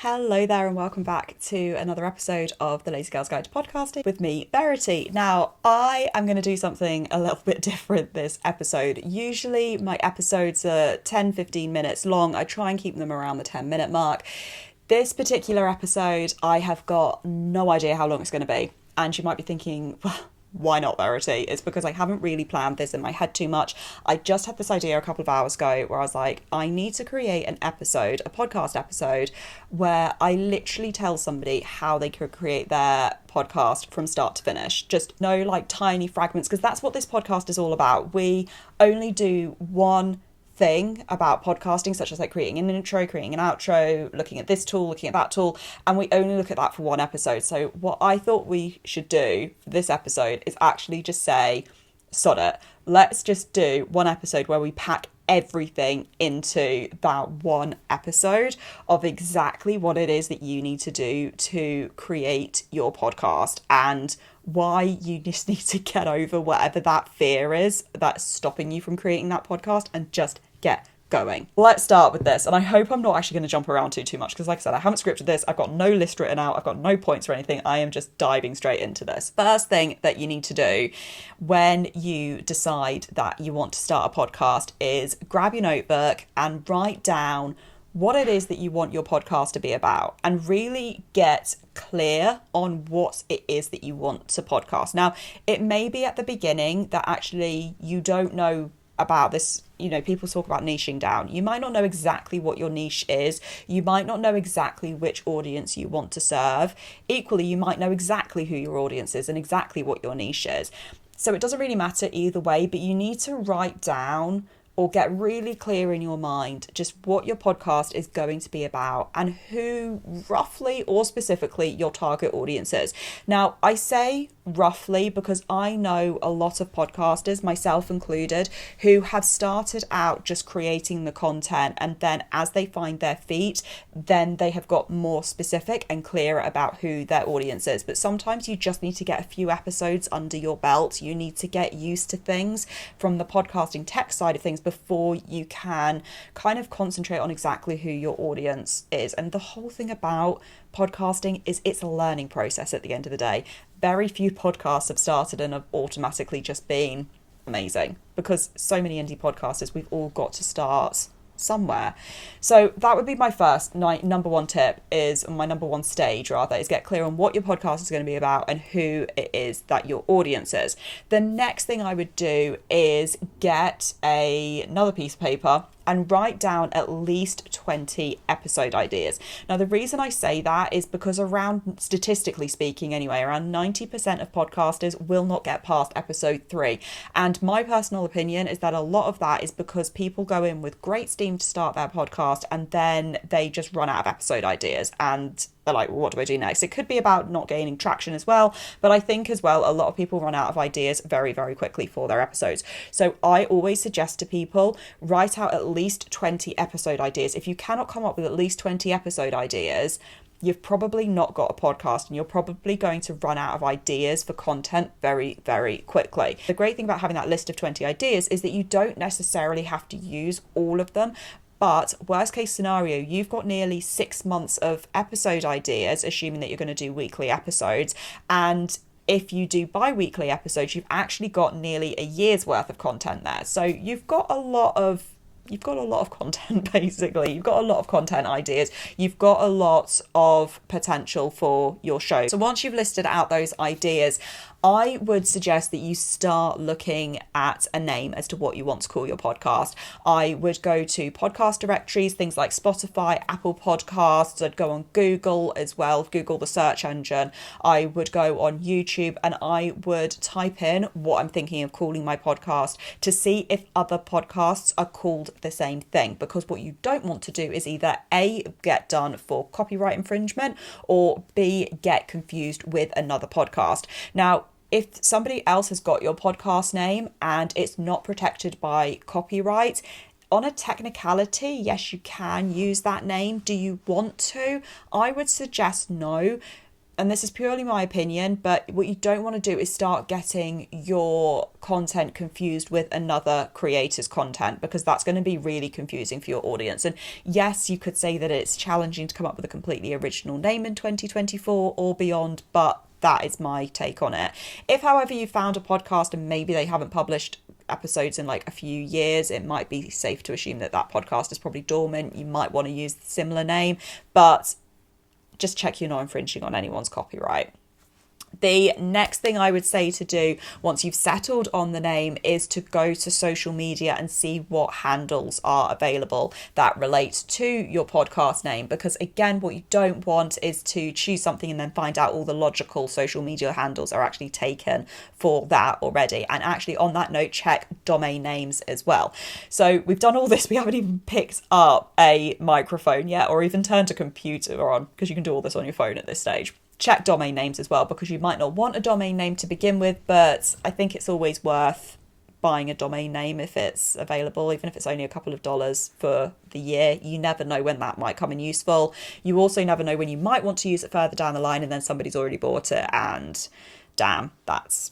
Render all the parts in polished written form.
Hello there and welcome back to another episode of the Lazy Girl's Guide to Podcasting with me, Verity. Now, I am going to do something a little bit different this episode. Usually my episodes are 10-15 minutes long. I try and keep them around the 10-minute mark. This particular episode, I have got no idea how long it's going to be. And you might be thinking, well, why not, Verity? It's because I haven't really planned this in my head too much. I just had this idea a couple of hours ago where I was like, I need to create an episode, a podcast episode, where I literally tell somebody how they could create their podcast from start to finish. Just no like tiny fragments, because that's what this podcast is all about. We only do one thing about podcasting, such as like creating an intro, creating an outro, looking at this tool, looking at that tool, and we only look at that for one episode. So what I thought we should do for this episode is actually just say, sod it, let's just do one episode where we pack everything into that one episode of exactly what it is that you need to do to create your podcast and why you just need to get over whatever that fear is that's stopping you from creating that podcast and just get going. Let's start with this, and I hope I'm not actually going to jump around too much, because like I said, I haven't scripted this, I've got no list written out, I've got no points or anything, I am just diving straight into this. First thing that you need to do when you decide that you want to start a podcast is grab your notebook and write down what it is that you want your podcast to be about and really get clear on what it is that you want to podcast. Now, it may be at the beginning that actually you don't know about this. You know, people talk about niching down. You might not know exactly what your niche is. You might not know exactly which audience you want to serve. Equally, you might know exactly who your audience is and exactly what your niche is. So it doesn't really matter either way, but you need to write down or get really clear in your mind just what your podcast is going to be about and who roughly or specifically your target audience is. Now, I say roughly because I know a lot of podcasters, myself included, who have started out just creating the content, and then as they find their feet, then they have got more specific and clearer about who their audience is. But sometimes you just need to get a few episodes under your belt. You need to get used to things from the podcasting tech side of things before you can kind of concentrate on exactly who your audience is. And the whole thing about podcasting is it's a learning process at the end of the day. Very few podcasts have started and have automatically just been amazing, because so many indie podcasters, we've all got to start somewhere. So that would be my first number one tip, is my number one stage rather, is get clear on what your podcast is going to be about and who it is that your audience is. The next thing I would do is get another piece of paper and write down at least 20 episode ideas. Now, the reason I say that is because statistically speaking anyway, around 90% of podcasters will not get past episode 3. And my personal opinion is that a lot of that is because people go in with great steam to start their podcast and then they just run out of episode ideas and they're like, well, what do I do next? It could be about not gaining traction as well. But I think as well, a lot of people run out of ideas very, very quickly for their episodes. So I always suggest to people, write out at least 20 episode ideas. If you cannot come up with at least 20 episode ideas, you've probably not got a podcast and you're probably going to run out of ideas for content very, very quickly. The great thing about having that list of 20 ideas is that you don't necessarily have to use all of them. But worst case scenario, you've got nearly 6 months of episode ideas, assuming that you're going to do weekly episodes. And if you do bi-weekly episodes, you've actually got nearly a year's worth of content there. So you've got a lot of content, basically. You've got a lot of content ideas. You've got a lot of potential for your show. So once you've listed out those ideas, I would suggest that you start looking at a name as to what you want to call your podcast. I would go to podcast directories, things like Spotify, Apple Podcasts. I'd go on Google as well, Google the search engine. I would go on YouTube and I would type in what I'm thinking of calling my podcast to see if other podcasts are called the same thing. Because what you don't want to do is either A, get done for copyright infringement, or B, get confused with another podcast. Now, if somebody else has got your podcast name and it's not protected by copyright, on a technicality, yes, you can use that name. Do you want to? I would suggest no. and this is purely my opinion, but what you don't want to do is start getting your content confused with another creator's content, because that's going to be really confusing for your audience. And yes, you could say that it's challenging to come up with a completely original name in 2024 or beyond, but that is my take on it. If, however, you found a podcast and maybe they haven't published episodes in like a few years, it might be safe to assume that that podcast is probably dormant. You might want to use the similar name, but just check you're not infringing on anyone's copyright. The next thing I would say to do once you've settled on the name is to go to social media and see what handles are available that relate to your podcast name. Because again, what you don't want is to choose something and then find out all the logical social media handles are actually taken for that already. And actually, on that note, check domain names as well. So we've done all this. We haven't even picked up a microphone yet, or even turned a computer on, because you can do all this on your phone at this stage. Check domain names as well, because you might not want a domain name to begin with, but I think it's always worth buying a domain name if it's available, even if it's only a couple of dollars for the year. You never know when that might come in useful. You also never know when you might want to use it further down the line and then somebody's already bought it, and damn, that's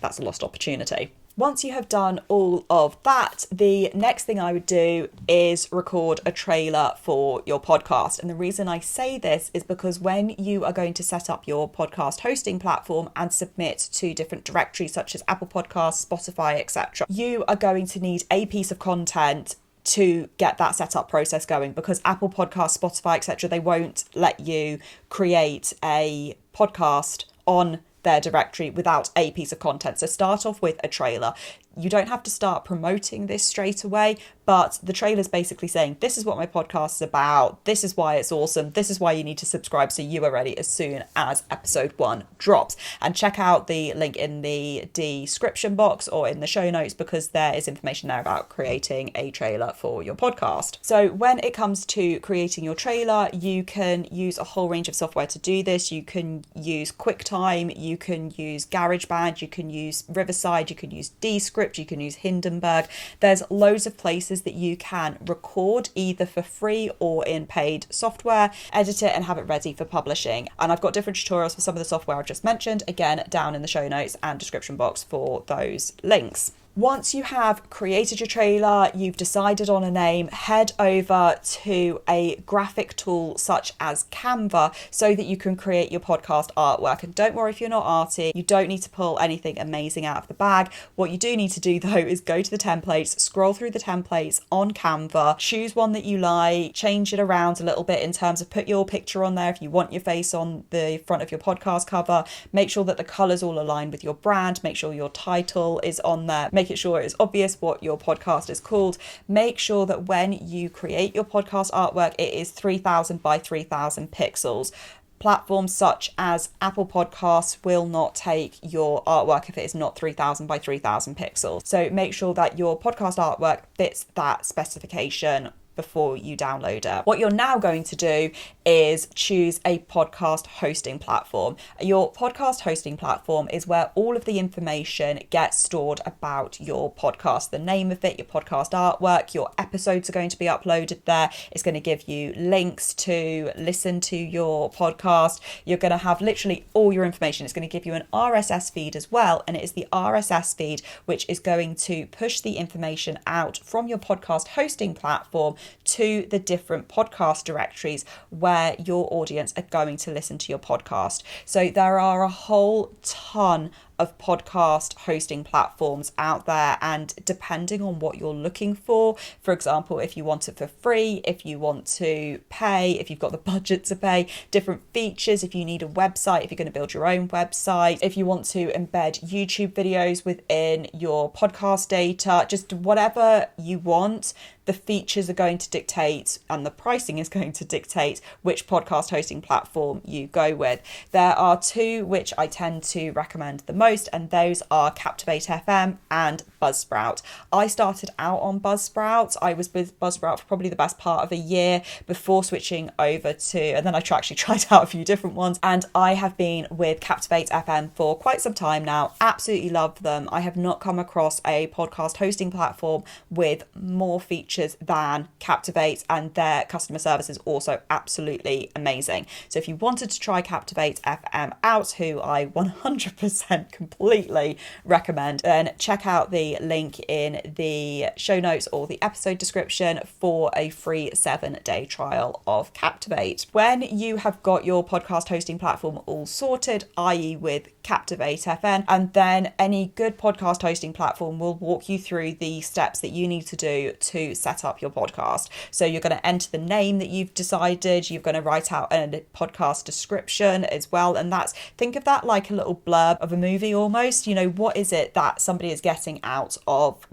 a lost opportunity. Once you have done all of that, the next thing I would do is record a trailer for your podcast. And the reason I say this is because when you are going to set up your podcast hosting platform and submit to different directories such as Apple Podcasts, Spotify, etc., you are going to need a piece of content to get that setup process going, because Apple Podcasts, Spotify, etc., they won't let you create a podcast on their directory without a piece of content. So start off with a trailer. You don't have to start promoting this straight away, but the trailer is basically saying, this is what my podcast is about, this is why it's awesome, this is why you need to subscribe so you are ready as soon as episode 1 drops. And check out the link in the description box or in the show notes, because there is information there about creating a trailer for your podcast. So when it comes to creating your trailer, you can use a whole range of software to do this. You can use QuickTime, you can use GarageBand, you can use Riverside, you can use Descriptive, you can use Hindenburg. There's loads of places that you can record either for free or in paid software, edit it and have it ready for publishing. And I've got different tutorials for some of the software I've just mentioned, again, down in the show notes and description box for those links. Once you have created your trailer, you've decided on a name, head over to a graphic tool such as Canva so that you can create your podcast artwork. And don't worry if you're not arty, you don't need to pull anything amazing out of the bag. What you do need to do though is go to the templates, scroll through the templates on Canva, choose one that you like, change it around a little bit in terms of put your picture on there if you want your face on the front of your podcast cover, make sure that the colours all align with your brand, make sure your title is on there, make it sure it's obvious what your podcast is called. Make sure that when you create your podcast artwork, it is 3000 by 3000 pixels. Platforms such as Apple Podcasts will not take your artwork if it is not 3000 by 3000 pixels. So make sure that your podcast artwork fits that specification before you download it. What you're now going to do is choose a podcast hosting platform. Your podcast hosting platform is where all of the information gets stored about your podcast. The name of it, your podcast artwork, your episodes are going to be uploaded there. It's going to give you links to listen to your podcast. You're going to have literally all your information. It's going to give you an RSS feed as well. And it is the RSS feed which is going to push the information out from your podcast hosting platform to the different podcast directories where your audience are going to listen to your podcast. So there are a whole ton of podcast hosting platforms out there, and depending on what you're looking for example, if you want it for free, if you want to pay, if you've got the budget to pay, different features, if you need a website, if you're going to build your own website, if you want to embed YouTube videos within your podcast data, just whatever you want, the features are going to dictate and the pricing is going to dictate which podcast hosting platform you go with. There are two which I tend to recommend the most, and those are Captivate FM and Buzzsprout. I started out on Buzzsprout. I was with Buzzsprout for probably the best part of a year before switching over to, and then I actually tried out a few different ones, and I have been with Captivate FM for quite some time now. Absolutely love them. I have not come across a podcast hosting platform with more features than Captivate, and their customer service is also absolutely amazing. So if you wanted to try Captivate FM out, who I 100% completely recommend, then check out the link in the show notes or the episode description for a free 7-day trial of Captivate. When you have got your podcast hosting platform all sorted, i.e. with Captivate FM, and then any good podcast hosting platform will walk you through the steps that you need to do to set up your podcast. So you're going to enter the name that you've decided, you're going to write out a podcast description as well, and think of that like a little blurb of a movie almost. You know, what is it that somebody is getting out of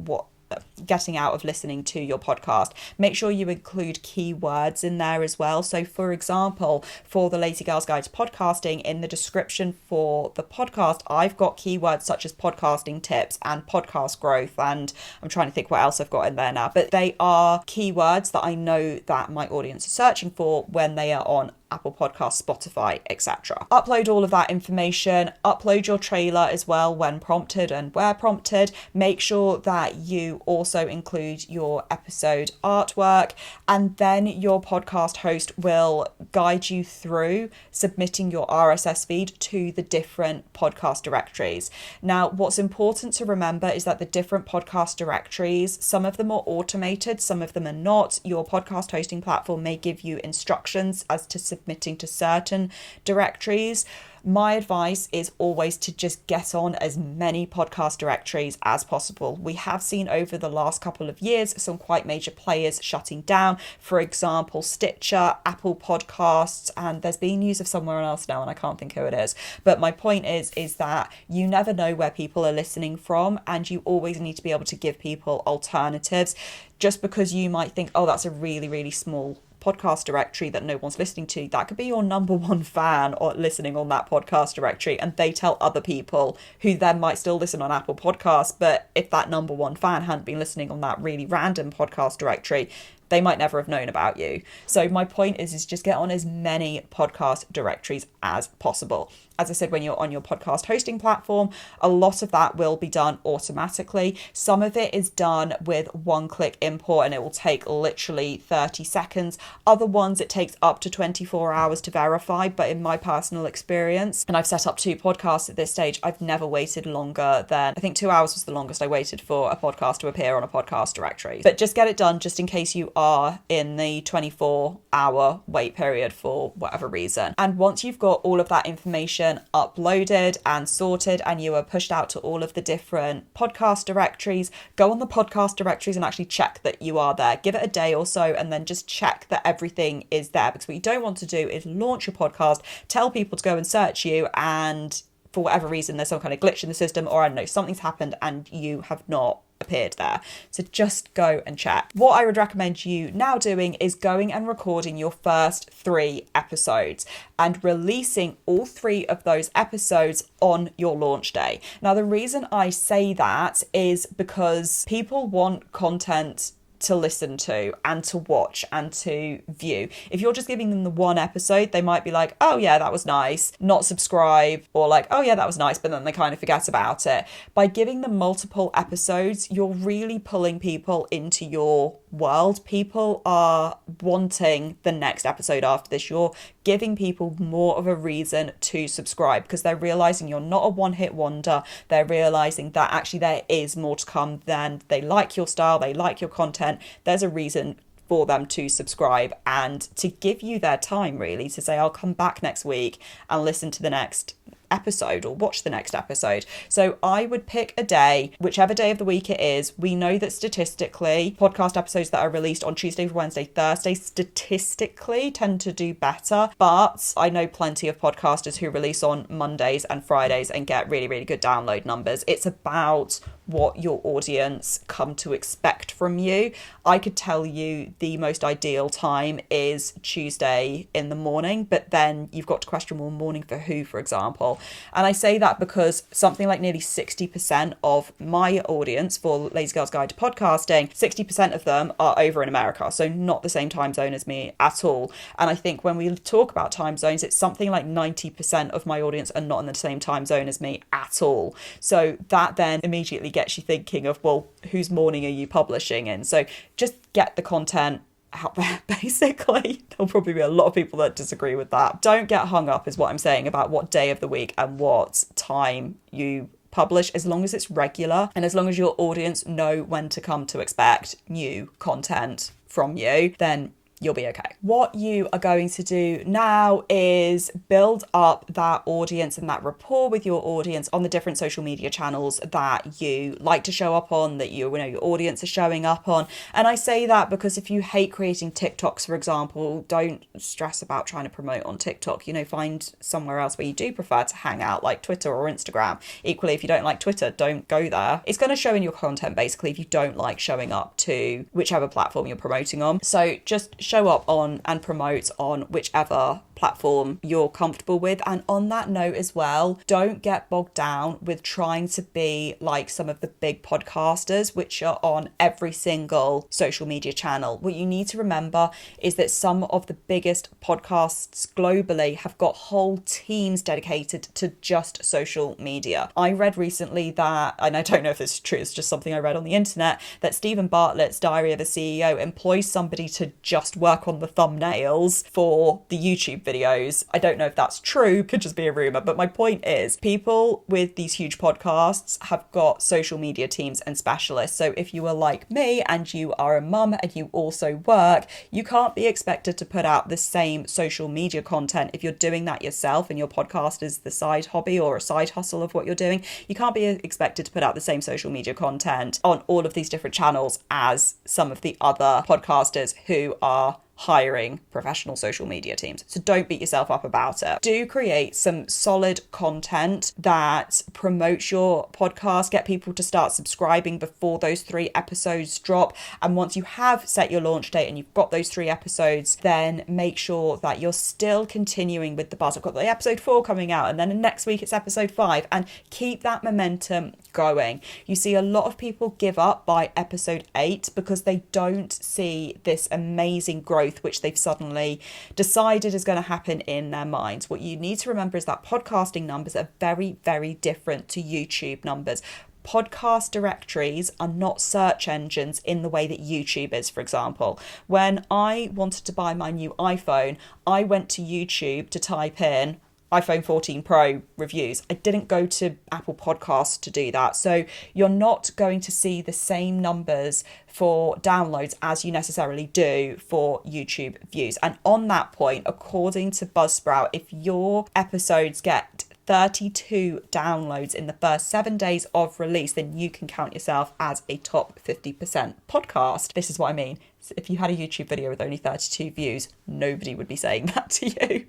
listening to your podcast? Make sure you include keywords in there as well. So for example, for the Lazy Girls Guide to Podcasting, in the description for the podcast, I've got keywords such as podcasting tips and podcast growth, and I'm trying to think what else I've got in there now, but they are keywords that I know that my audience is searching for when they are on Apple Podcasts, Spotify, etc. Upload all of that information, upload your trailer as well when prompted and where prompted. Make sure that you also include your episode artwork, and then your podcast host will guide you through submitting your RSS feed to the different podcast directories. Now, what's important to remember is that the different podcast directories, some of them are automated, some of them are not. Your podcast hosting platform may give you instructions as to submitting to certain directories. My advice is always to just get on as many podcast directories as possible. We have seen over the last couple of years some quite major players shutting down. For example, Stitcher, Apple Podcasts, and there's been news of somewhere else now and I can't think who it is. But my point is that you never know where people are listening from, and you always need to be able to give people alternatives. Just because you might think, oh, that's a really, really small podcast directory that no one's listening to, that could be your number one fan or listening on that podcast directory, and they tell other people who then might still listen on Apple Podcasts, but if that number one fan hadn't been listening on that really random podcast directory, they might never have known about you. So my point is just get on as many podcast directories as possible. As I said, when you're on your podcast hosting platform, a lot of that will be done automatically. Some of it is done with one-click import and it will take literally 30 seconds. Other ones, it takes up to 24 hours to verify. But in my personal experience, and I've set up 2 podcasts at this stage, I've never waited longer than, I think 2 hours was the longest I waited for a podcast to appear on a podcast directory. But just get it done just in case you are in the 24-hour wait period for whatever reason. And once you've got all of that information uploaded and sorted and you are pushed out to all of the different podcast directories, go on the podcast directories and actually check that you are there. Give it a day or so and then just check that everything is there, because what you don't want to do is launch your podcast, tell people to go and search you, and for whatever reason there's some kind of glitch in the system, or I don't know, something's happened and you have not appeared there. So just go and check. What I would recommend you now doing is going and recording your first 3 episodes and releasing all 3 of those episodes on your launch day. Now, the reason I say that is because people want content to listen to and to watch and to view. If you're just giving them the 1 episode, they might be like, oh yeah, that was nice, not subscribe, or like, oh yeah, that was nice, but then they kind of forget about it. By giving them multiple episodes, you're really pulling people into your world. People are wanting the next episode after this. You're giving people more of a reason to subscribe because they're realizing you're not a one-hit wonder. They're realizing that actually there is more to come, than they like your style, they like your content. There's a reason for them to subscribe and to give you their time, really, to say, I'll come back next week and listen to the next episode or watch the next episode. So I would pick a day, whichever day of the week it is. We know that statistically podcast episodes that are released on Tuesday, Wednesday, Thursday statistically tend to do better, but I know plenty of podcasters who release on Mondays and Fridays and get really, really good download numbers. It's about what your audience come to expect from you. I could tell you the most ideal time is Tuesday in the morning, but then you've got to question, well, morning for who, for example. And I say that because something like nearly 60% of my audience for Lazy Girl's Guide to Podcasting, 60% of them are over in America, so not the same time zone as me at all. And I think when we talk about time zones, it's something like 90% of my audience are not in the same time zone as me at all. So that then immediately gets you thinking of, well, whose morning are you publishing in? So just get the content out there, basically. There'll probably be a lot of people that disagree with that. Don't get hung up, is what I'm saying, about what day of the week and what time you publish. As long as it's regular and as long as your audience know when to come to expect new content from you, then you'll be okay. What you are going to do now is build up that audience and that rapport with your audience on the different social media channels that you like to show up on, that you know your audience is showing up on. And I say that because if you hate creating TikToks, for example, don't stress about trying to promote on TikTok. You know, find somewhere else where you do prefer to hang out, like Twitter or Instagram. Equally, if you don't like Twitter, don't go there. It's going to show in your content, basically, if you don't like showing up to whichever platform you're promoting on. So just show up on and promote on whichever platform you're comfortable with. And on that note as well, don't get bogged down with trying to be like some of the big podcasters which are on every single social media channel. What you need to remember is that some of the biggest podcasts globally have got whole teams dedicated to just social media. I read recently that, and I don't know if this is true, it's just something I read on the internet, that Stephen Bartlett's Diary of a CEO employs somebody to just work on the thumbnails for the YouTube videos. I don't know if that's true, could just be a rumor, but my point is people with these huge podcasts have got social media teams and specialists. So if you are like me and you are a mum and you also work, you can't be expected to put out the same social media content. If you're doing that yourself and your podcast is the side hobby or a side hustle of what you're doing, you can't be expected to put out the same social media content on all of these different channels as some of the other podcasters who are hiring professional social media teams. So don't beat yourself up about it. Do create some solid content that promotes your podcast, get people to start subscribing before those 3 episodes drop. And once you have set your launch date and you've got those 3 episodes, then make sure that you're still continuing with the buzz. I've got the episode 4 coming out and then next week it's episode 5, and keep that momentum going. You see a lot of people give up by episode 8 because they don't see this amazing growth which they've suddenly decided is going to happen in their minds. What you need to remember is that podcasting numbers are very, very different to YouTube numbers. Podcast directories are not search engines in the way that YouTube is, for example. When I wanted to buy my new iPhone, I went to YouTube to type in iPhone 14 Pro reviews. I didn't go to Apple Podcasts to do that. So you're not going to see the same numbers for downloads as you necessarily do for YouTube views. And on that point, according to Buzzsprout, if your episodes get 32 downloads in the first 7 days of release, then you can count yourself as a top 50% podcast. This is what I mean. If you had a YouTube video with only 32 views, nobody would be saying that to you.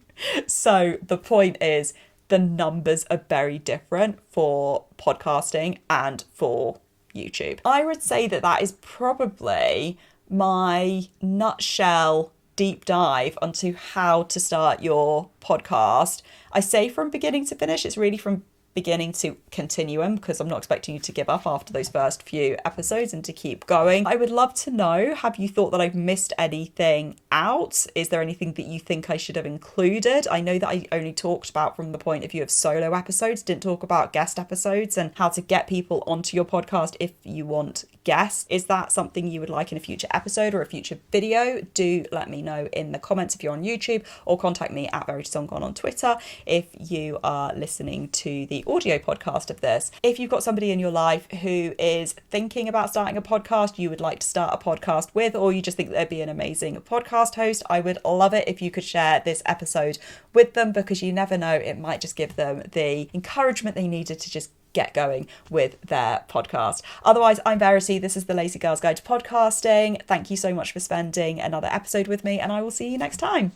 So the point is, the numbers are very different for podcasting and for YouTube. I would say that that is probably my nutshell deep dive onto how to start your podcast. I say from beginning to finish, it's really from beginning to continuum, because I'm not expecting you to give up after those first few episodes and to keep going. I would love to know, have you thought that I've missed anything out? Is there anything that you think I should have included? I know that I only talked about from the point of view of solo episodes, didn't talk about guest episodes and how to get people onto your podcast if you want guests. Is that something you would like in a future episode or a future video? Do let me know in the comments if you're on YouTube, or contact me at VeritySongCon on Twitter if you are listening to the audio podcast of this. If you've got somebody in your life who is thinking about starting a podcast, you would like to start a podcast with, or you just think they'd be an amazing podcast host, I would love it if you could share this episode with them, because you never know, it might just give them the encouragement they needed to just get going with their podcast. Otherwise, I'm Verity. This is the Lazy Girl's Guide to Podcasting. Thank you so much for spending another episode with me, and I will see you next time.